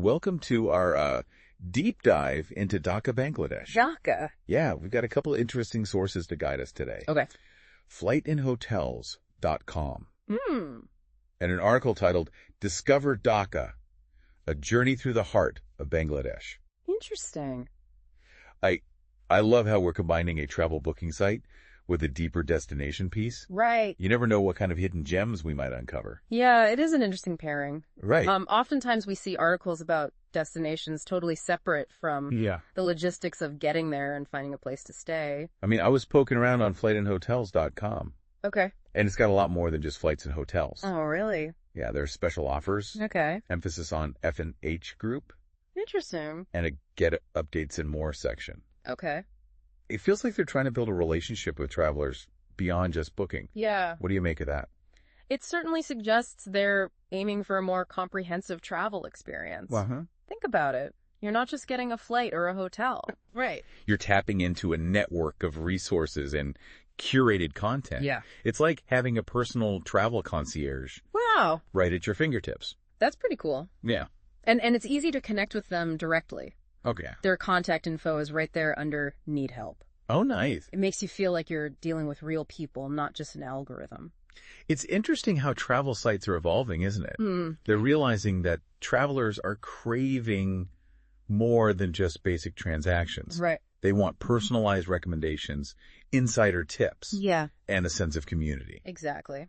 welcome to our deep dive into Dhaka, Bangladesh. Dhaka? Yeah, we've got a couple of interesting sources to guide us today. Okay. FlightNHotels.com. Hmm. And an article titled, Discover Dhaka, A Journey Through the Heart of Bangladesh. Interesting. I love how we're combining a travel booking site with a deeper destination piece. Right. You never know what kind of hidden gems we might uncover. Yeah, it is an interesting pairing. Right. Oftentimes we see articles about destinations totally separate from the logistics of getting there and finding a place to stay. I mean, I was poking around on FlightNHotels.com. Okay. And it's got a lot more than just flights and hotels. Oh, really? Yeah, there's special offers. Okay. Emphasis on F&H group. Interesting. And a get updates and more section. Okay. It feels like they're trying to build a relationship with travelers beyond just booking. Yeah. What do you make of that? It certainly suggests they're aiming for a more comprehensive travel experience. Uh-huh. Think about it. You're not just getting a flight or a hotel. Right. You're tapping into a network of resources and curated content. Yeah. It's like having a personal travel concierge. Wow. Right at your fingertips. That's pretty cool. Yeah. And it's easy to connect with them directly. Okay. Their contact info is right there under Need Help. Oh, nice. It makes you feel like you're dealing with real people, not just an algorithm. It's interesting how travel sites are evolving, isn't it? Mm. They're realizing that travelers are craving more than just basic transactions. Right. They want personalized recommendations, insider tips, Yeah. and a sense of community. Exactly.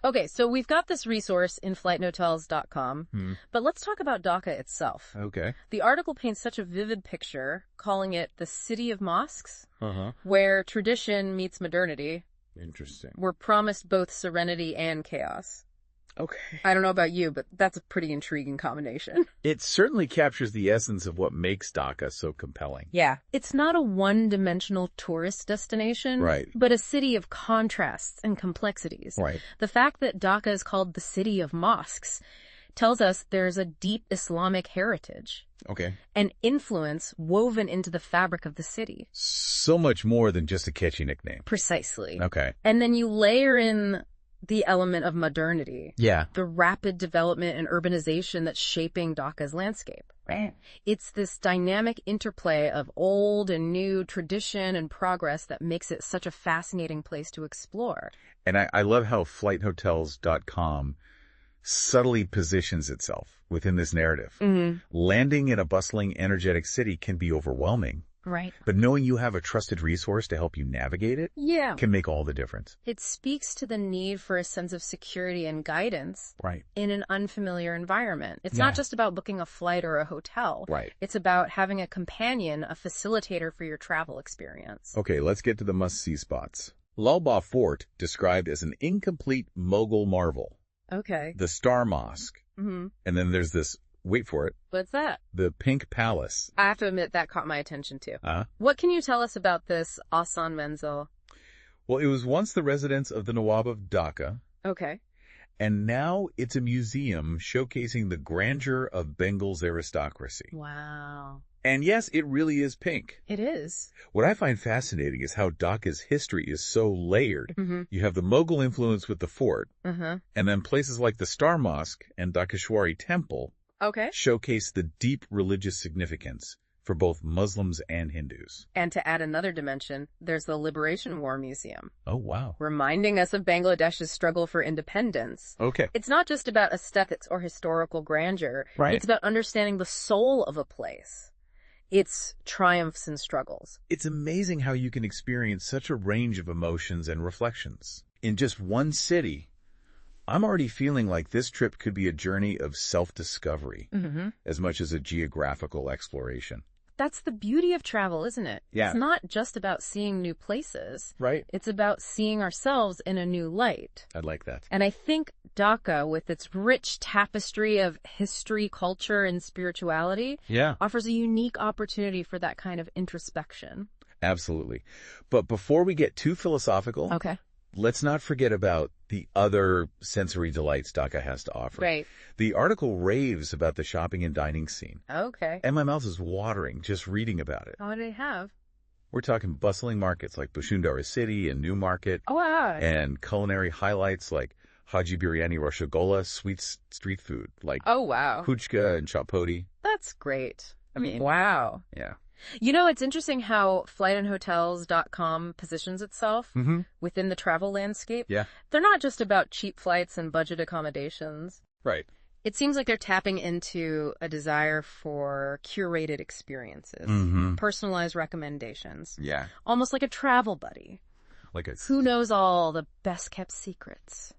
Okay, so we've got this resource in FlightNHotels.com, but let's talk about Dhaka itself. Okay. The article paints such a vivid picture, calling it the city of mosques, Uh-huh. where tradition meets modernity. Interesting. We're promised both serenity and chaos. Okay. I don't know about you, but that's a pretty intriguing combination. It certainly captures the essence of what makes Dhaka so compelling. Yeah. It's not a one-dimensional tourist destination, Right. but a city of contrasts and complexities. Right. The fact that Dhaka is called the city of mosques tells us there's a deep Islamic heritage, Okay. an influence woven into the fabric of the city. So much more than just a catchy nickname. Precisely. Okay. And then you layer in the element of modernity. Yeah. The rapid development and urbanization that's shaping Dhaka's landscape. Right. It's this dynamic interplay of old and new, tradition and progress that makes it such a fascinating place to explore. And I love how FlightHotels.com subtly positions itself within this narrative. Mm-hmm. Landing in a bustling, energetic city can be overwhelming, Right. but knowing you have a trusted resource to help you navigate it Yeah. can make all the difference. It speaks to the need for a sense of security and guidance Right. in an unfamiliar environment. It's Yeah. not just about booking a flight or a hotel. Right. It's about having a companion, a facilitator for your travel experience. Okay, let's get to the must-see spots. Lalbagh Fort, described as an incomplete Mughal marvel. Okay. The Star Mosque. Mm-hmm. And then there's this, wait for it, What's that? the Pink Palace. I have to admit that caught my attention too. Uh-huh. What can you tell us about this Ahsan Manzil? Well, it was once the residence of the Nawab of Dhaka, Okay. and now it's a museum showcasing the grandeur of Bengal's aristocracy. Wow. And yes, it really is pink. It is. What I find fascinating is how Dhaka's history is so layered. Mm-hmm. You have the Mughal influence with the fort, Uh-huh. and then places like the Star Mosque and Dhakeshwari Temple Okay. showcase the deep religious significance for both Muslims and Hindus. And to add another dimension, there's the Liberation War Museum, Oh, wow. reminding us of Bangladesh's struggle for independence. Okay. It's not just about aesthetics or historical grandeur. Right. It's about understanding the soul of a place, its triumphs and struggles. It's amazing how you can experience such a range of emotions and reflections. In just one city, I'm already feeling like this trip could be a journey of self-discovery Mm-hmm. as much as a geographical exploration. That's the beauty of travel, isn't it? Yeah. It's not just about seeing new places. Right. It's about seeing ourselves in a new light. I'd like that. And I think Dhaka, with its rich tapestry of history, culture, and spirituality, Yeah. offers a unique opportunity for that kind of introspection. Absolutely. But before we get too philosophical, Okay. let's not forget about the other sensory delights Dhaka has to offer. Right. The article raves about the shopping and dining scene, Okay. and my mouth is watering just reading about it. What do they have? We're talking bustling markets like Bashundara City and Newmarket, Oh, wow. and culinary highlights like Haji Biryani Rashogola, sweet street food like Oh, wow. Puchka and Chapoti. That's great. I mean, Wow. yeah. You know, it's interesting how FlightNHotels.com positions itself within the travel landscape. Yeah. They're not just about cheap flights and budget accommodations. Right. It seems like they're tapping into a desire for curated experiences, personalized recommendations. Yeah. Almost like a travel buddy. Like a... Who knows all the best-kept secrets?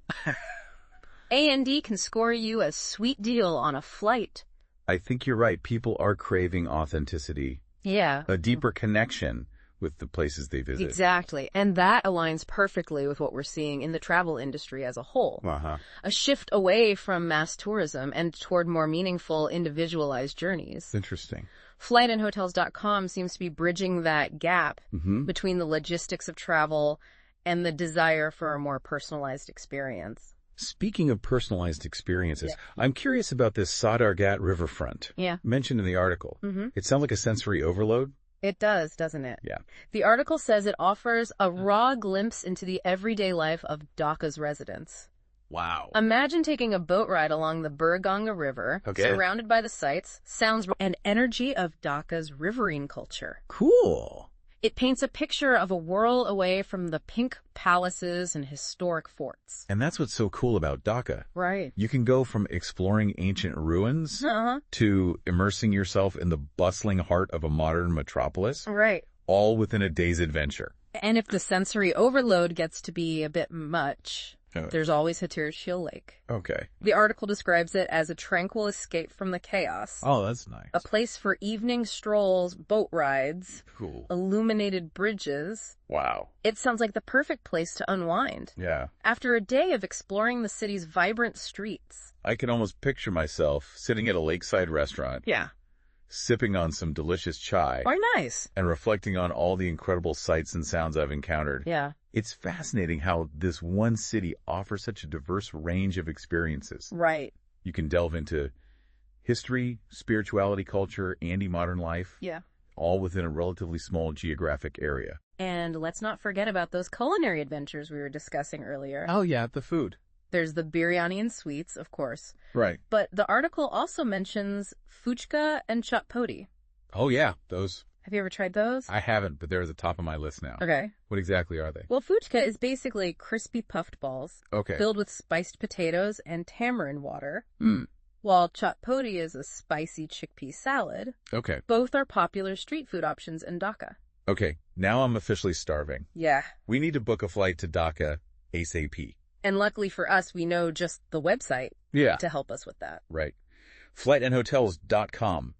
A&D can score you a sweet deal on a flight. I think you're right. People are craving authenticity, Yeah. a deeper connection with the places they visit. Exactly. And that aligns perfectly with what we're seeing in the travel industry as a whole. Uh-huh. A shift away from mass tourism and toward more meaningful, individualized journeys. Interesting. FlightNHotels.com seems to be bridging that gap between the logistics of travel and the desire for a more personalized experience. Speaking of personalized experiences, I'm curious about this Sadargat riverfront mentioned in the article. It sounds like a sensory overload. It does, doesn't it? Yeah. The article says it offers a raw glimpse into the everyday life of Dhaka's residents. Wow. Imagine taking a boat ride along the Burganga River, surrounded by the sights, sounds, and energy of Dhaka's riverine culture. Cool. It paints a picture of a world away from the pink palaces and historic forts. And that's what's so cool about Dhaka. Right. You can go from exploring ancient ruins to immersing yourself in the bustling heart of a modern metropolis, Right. all within a day's adventure. And if the sensory overload gets to be a bit much, there's always Hatirjheel Lake. Okay. The article describes it as a tranquil escape from the chaos. Oh, that's nice. A place for evening strolls, boat rides, Cool. illuminated bridges. Wow. It sounds like the perfect place to unwind. Yeah. After a day of exploring the city's vibrant streets. I can almost picture myself sitting at a lakeside restaurant, Yeah. sipping on some delicious chai, Or nice. and reflecting on all the incredible sights and sounds I've encountered. Yeah. It's fascinating how this one city offers such a diverse range of experiences. Right. You can delve into history, spirituality, culture, and modern life, Yeah. all within a relatively small geographic area. And let's not forget about those culinary adventures we were discussing earlier. Oh, yeah, the food. There's the biryani and sweets, of course. Right. But the article also mentions fuchka and chatpoti. Oh, yeah, those. Have you ever tried those? I haven't, but they're at the top of my list now. Okay. What exactly are they? Well, fuchka is basically crispy puffed balls Okay. filled with spiced potatoes and tamarind water, Hmm. while chatpoti is a spicy chickpea salad. Okay. Both are popular street food options in Dhaka. Okay, now I'm officially starving. Yeah. We need to book a flight to Dhaka ASAP. And luckily for us, we know just the website Yeah. to help us with that. Right. FlightNHotels.com,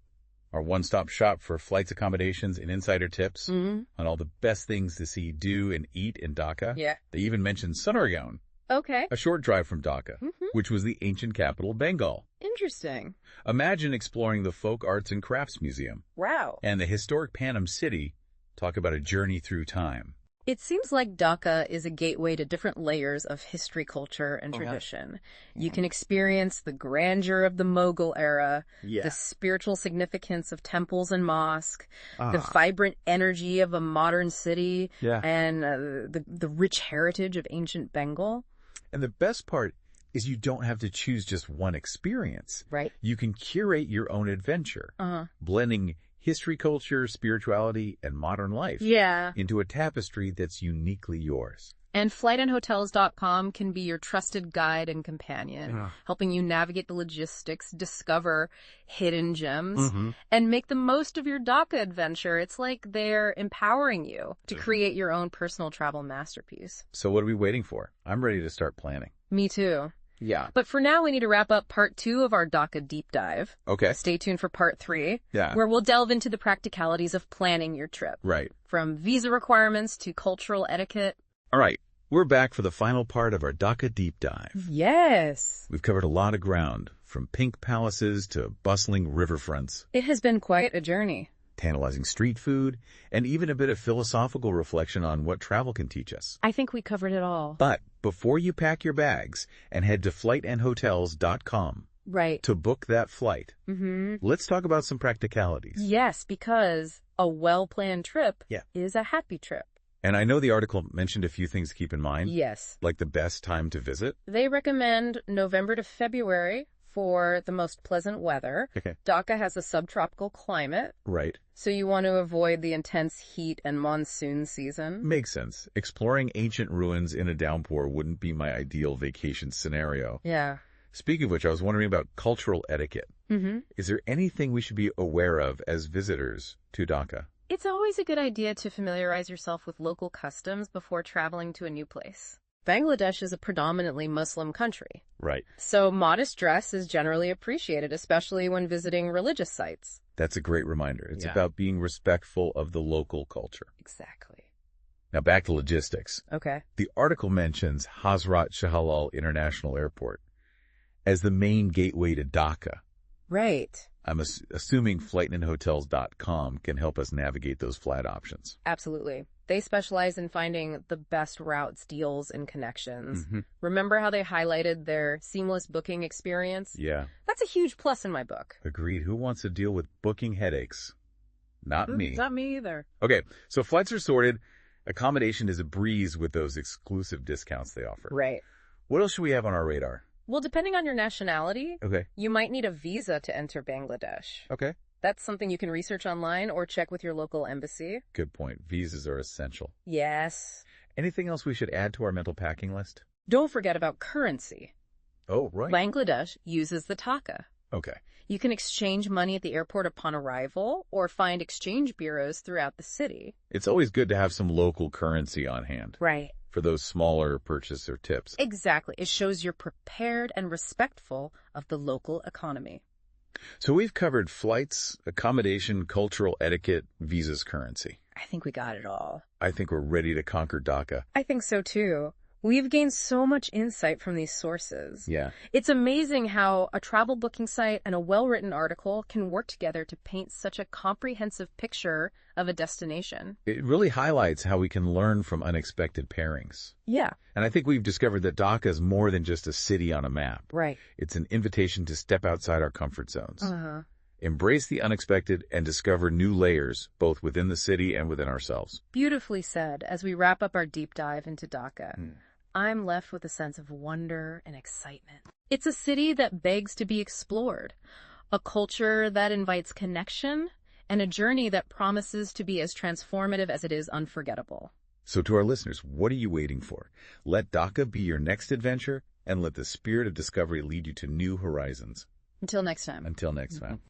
our one-stop shop for flights, accommodations, and insider tips on all the best things to see, do, and eat in Dhaka. Yeah. They even mentioned Sunargaon, Okay. a short drive from Dhaka, which was the ancient capital of Bengal. Interesting. Imagine exploring the Folk Arts and Crafts Museum Wow. and the historic Panam City. Talk about a journey through time. It seems like Dhaka is a gateway to different layers of history, culture, and tradition. You can experience the grandeur of the Mughal era, the spiritual significance of temples and mosques, the vibrant energy of a modern city, and the rich heritage of ancient Bengal. And the best part is you don't have to choose just one experience. Right. You can curate your own adventure, blending history, culture, spirituality, and modern life into a tapestry that's uniquely yours. And FlightNHotels.com can be your trusted guide and companion, helping you navigate the logistics, discover hidden gems, and make the most of your Dhaka adventure. It's like they're empowering you to create your own personal travel masterpiece. So what are we waiting for? I'm ready to start planning. Me too. Yeah. But for now, we need to wrap up part 2 of our Dhaka deep dive. Okay. Stay tuned for part 3, Yeah. where we'll delve into the practicalities of planning your trip. Right. From visa requirements to cultural etiquette. All right. We're back for the final part of our Dhaka deep dive. Yes. We've covered a lot of ground, from pink palaces to bustling riverfronts, It has been quite a journey. tantalizing street food, and even a bit of philosophical reflection on what travel can teach us. I think we covered it all. But before you pack your bags and head to FlightNHotels.com Right. to book that flight, let's talk about some practicalities. Yes, because a well-planned trip Yeah. is a happy trip. And I know the article mentioned a few things to keep in mind, Yes. like the best time to visit. They recommend November to February for the most pleasant weather. Okay. Dhaka has a subtropical climate. Right. So you want to avoid the intense heat and monsoon season. Makes sense. Exploring ancient ruins in a downpour wouldn't be my ideal vacation scenario. Yeah. Speaking of which, I was wondering about cultural etiquette. Is there anything we should be aware of as visitors to Dhaka? It's always a good idea to familiarize yourself with local customs before traveling to a new place. Bangladesh is a predominantly Muslim country. Right. So modest dress is generally appreciated, especially when visiting religious sites. That's a great reminder. It's about being respectful of the local culture. Exactly. Now back to logistics. Okay. The article mentions Hazrat Shahlal International Airport as the main gateway to Dhaka. Right. I'm assuming FlightNHotels.com can help us navigate those flight options. Absolutely. They specialize in finding the best routes, deals, and connections. Remember how they highlighted their seamless booking experience? Yeah. That's a huge plus in my book. Agreed. Who wants to deal with booking headaches? Not me. Not me either. Okay, so flights are sorted. Accommodation is a breeze with those exclusive discounts they offer. Right. What else should we have on our radar? Well, depending on your nationality, Okay. you might need a visa to enter Bangladesh. Okay. That's something you can research online or check with your local embassy. Good point. Visas are essential. Yes. Anything else we should add to our mental packing list? Don't forget about currency. Oh, right. Bangladesh uses the taka. Okay. You can exchange money at the airport upon arrival or find exchange bureaus throughout the city. It's always good to have some local currency on hand. Right. For those smaller purchase or tips. Exactly. It shows you're prepared and respectful of the local economy. So we've covered flights, accommodation, cultural etiquette, visas, currency. I think we got it all. I think we're ready to conquer Dhaka. I think so too. We've gained so much insight from these sources. Yeah. It's amazing how a travel booking site and a well-written article can work together to paint such a comprehensive picture of a destination. It really highlights how we can learn from unexpected pairings. Yeah. And I think we've discovered that Dhaka is more than just a city on a map. Right. It's an invitation to step outside our comfort zones. Embrace the unexpected and discover new layers, both within the city and within ourselves. Beautifully said. As we wrap up our deep dive into Dhaka, I'm left with a sense of wonder and excitement. It's a city that begs to be explored, a culture that invites connection, and a journey that promises to be as transformative as it is unforgettable. So to our listeners, what are you waiting for? Let Dhaka be your next adventure, and let the spirit of discovery lead you to new horizons. Until next time. Until next time.